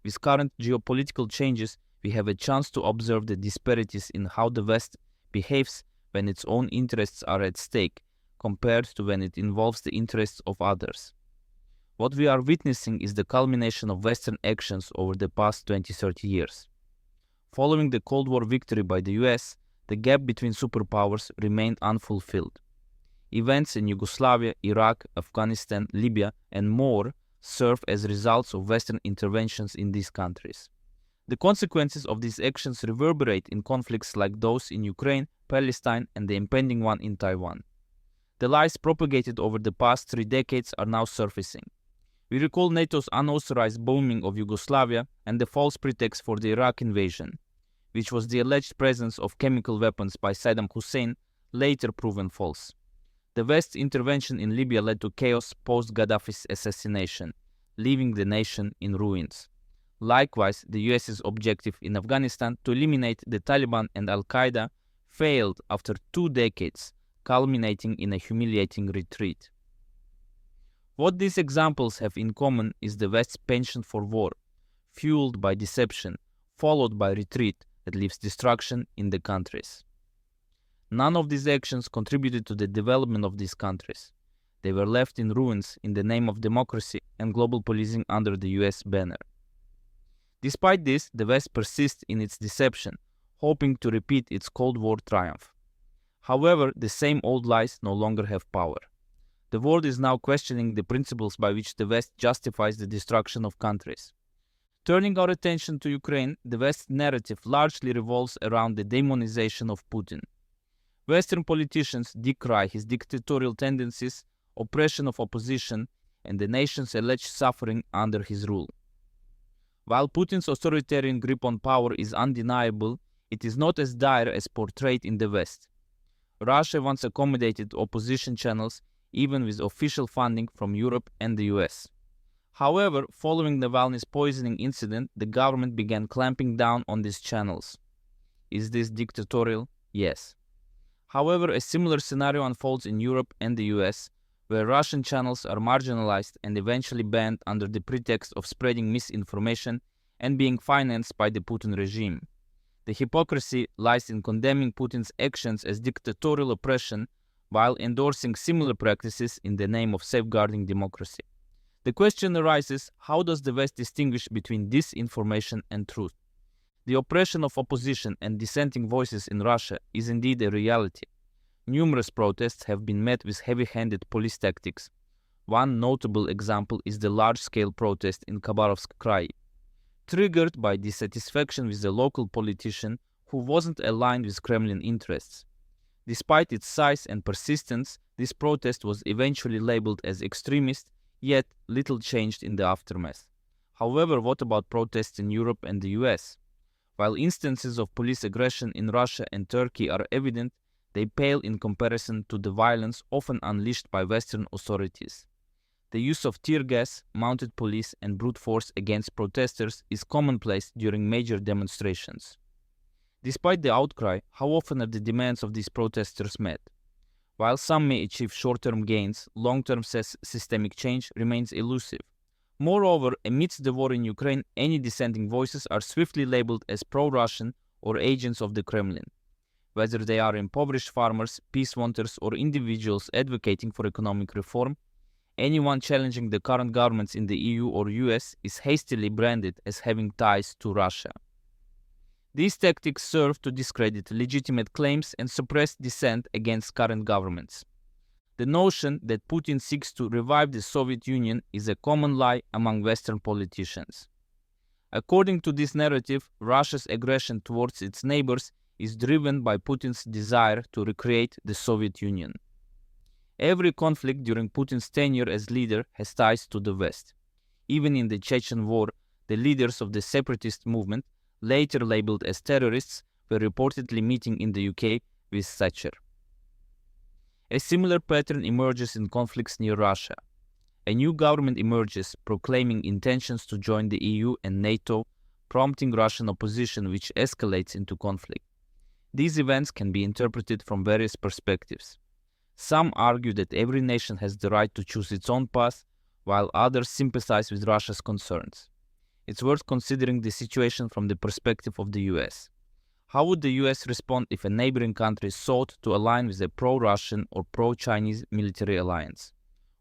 With current geopolitical changes, we have a chance to observe the disparities in how the West behaves when its own interests are at stake, compared to when it involves the interests of others. What we are witnessing is the culmination of Western actions over the past 20-30 years. Following the Cold War victory by the US, the gap between superpowers remained unfulfilled. Events in Yugoslavia, Iraq, Afghanistan, Libya, and more serve as results of Western interventions in these countries. The consequences of these actions reverberate in conflicts like those in Ukraine, Palestine, and the impending one in Taiwan. The lies propagated over the past 3 decades are now surfacing. We recall NATO's unauthorized bombing of Yugoslavia and the false pretext for the Iraq invasion, which was the alleged presence of chemical weapons by Saddam Hussein, later proven false. The West's intervention in Libya led to chaos post-Gaddafi's assassination, leaving the nation in ruins. Likewise, the US's objective in Afghanistan to eliminate the Taliban and Al-Qaeda failed after 2 decades, culminating in a humiliating retreat. What these examples have in common is the West's penchant for war, fueled by deception, followed by retreat that leaves destruction in the countries. None of these actions contributed to the development of these countries. They were left in ruins in the name of democracy and global policing under the US banner. Despite this, the West persists in its deception, hoping to repeat its Cold War triumph. However, the same old lies no longer have power. The world is now questioning the principles by which the West justifies the destruction of countries. Turning our attention to Ukraine, the West's narrative largely revolves around the demonization of Putin. Western politicians decry his dictatorial tendencies, oppression of opposition, and the nation's alleged suffering under his rule. While Putin's authoritarian grip on power is undeniable, it is not as dire as portrayed in the West. Russia once accommodated opposition channels even with official funding from Europe and the US. However, following Navalny's poisoning incident, the government began clamping down on these channels. Is this dictatorial? Yes. However, a similar scenario unfolds in Europe and the US, where Russian channels are marginalized and eventually banned under the pretext of spreading misinformation and being financed by the Putin regime. The hypocrisy lies in condemning Putin's actions as dictatorial oppression while endorsing similar practices in the name of safeguarding democracy. The question arises, how does the West distinguish between disinformation and truth? The oppression of opposition and dissenting voices in Russia is indeed a reality. Numerous protests have been met with heavy-handed police tactics. One notable example is the large-scale protest in Khabarovsk Krai, triggered by dissatisfaction with a local politician who wasn't aligned with Kremlin interests. Despite its size and persistence, this protest was eventually labeled as extremist, yet little changed in the aftermath. However, what about protests in Europe and the US? While instances of police aggression in Russia and Turkey are evident, they pale in comparison to the violence often unleashed by Western authorities. The use of tear gas, mounted police, and brute force against protesters is commonplace during major demonstrations. Despite the outcry, how often are the demands of these protesters met? While some may achieve short-term gains, long-term systemic change remains elusive. Moreover, amidst the war in Ukraine, any dissenting voices are swiftly labeled as pro-Russian or agents of the Kremlin. Whether they are impoverished farmers, peace wanters, or individuals advocating for economic reform, anyone challenging the current governments in the EU or US is hastily branded as having ties to Russia. These tactics serve to discredit legitimate claims and suppress dissent against current governments. The notion that Putin seeks to revive the Soviet Union is a common lie among Western politicians. According to this narrative, Russia's aggression towards its neighbors is driven by Putin's desire to recreate the Soviet Union. Every conflict during Putin's tenure as leader has ties to the West. Even in the Chechen War, the leaders of the separatist movement, later labeled as terrorists, were reportedly meeting in the UK with Thatcher. A similar pattern emerges in conflicts near Russia. A new government emerges proclaiming intentions to join the EU and NATO, prompting Russian opposition which escalates into conflict. These events can be interpreted from various perspectives. Some argue that every nation has the right to choose its own path, while others sympathize with Russia's concerns. it's worth considering the situation from the perspective of the US. How would the US respond if a neighboring country sought to align with a pro-Russian or pro-Chinese military alliance?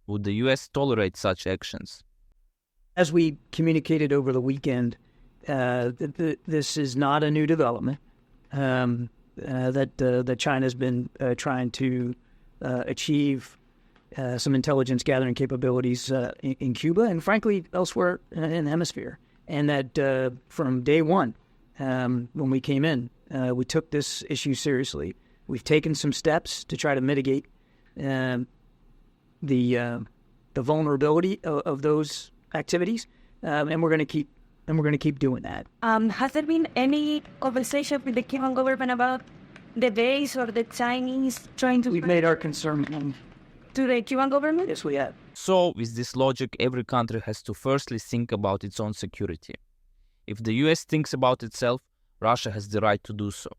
Would the US tolerate such actions? As we communicated over the weekend, this is not a new development that China's been trying to achieve some intelligence gathering capabilities in Cuba and, frankly, elsewhere in the hemisphere. And that from day one, when we came in, we took this issue seriously. We've taken some steps to try to mitigate the vulnerability of those activities, and we're going to keep doing that. Has there been any conversation with the Cuban government about the base or the Chinese trying to? We've made our concern known to the Cuban government? Yes, we have. So, with this logic, every country has to firstly think about its own security. If the US thinks about itself, Russia has the right to do so.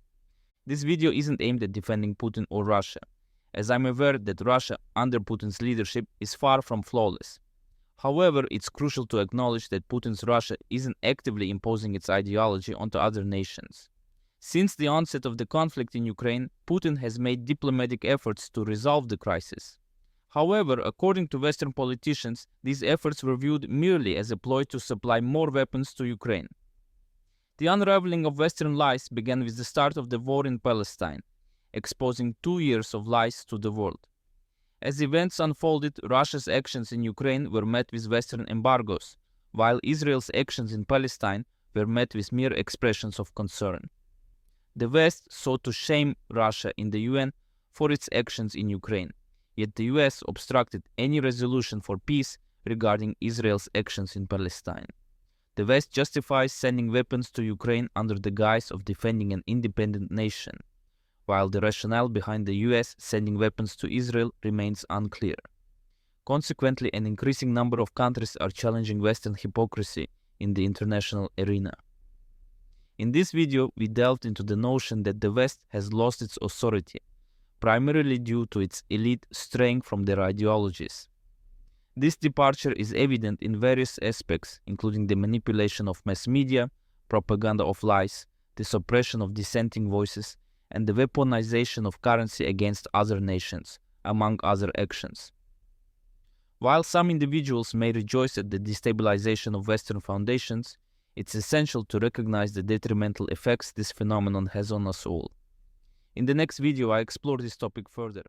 This video isn't aimed at defending Putin or Russia, as I'm aware that Russia, under Putin's leadership, is far from flawless. However, it's crucial to acknowledge that Putin's Russia isn't actively imposing its ideology onto other nations. Since the onset of the conflict in Ukraine, Putin has made diplomatic efforts to resolve the crisis. However, according to Western politicians, these efforts were viewed merely as a ploy to supply more weapons to Ukraine. The unraveling of Western lies began with the start of the war in Palestine, exposing 2 years of lies to the world. As events unfolded, Russia's actions in Ukraine were met with Western embargoes, while Israel's actions in Palestine were met with mere expressions of concern. The West sought to shame Russia in the UN for its actions in Ukraine, yet the US obstructed any resolution for peace regarding Israel's actions in Palestine. The West justifies sending weapons to Ukraine under the guise of defending an independent nation, while the rationale behind the US sending weapons to Israel remains unclear. Consequently, an increasing number of countries are challenging Western hypocrisy in the international arena. In this video, we delved into the notion that the West has lost its authority, primarily due to its elite straying from their ideologies. This departure is evident in various aspects, including the manipulation of mass media, propaganda of lies, the suppression of dissenting voices, and the weaponization of currency against other nations, among other actions. While some individuals may rejoice at the destabilization of Western foundations, it's essential to recognize the detrimental effects this phenomenon has on us all. In the next video, I explore this topic further.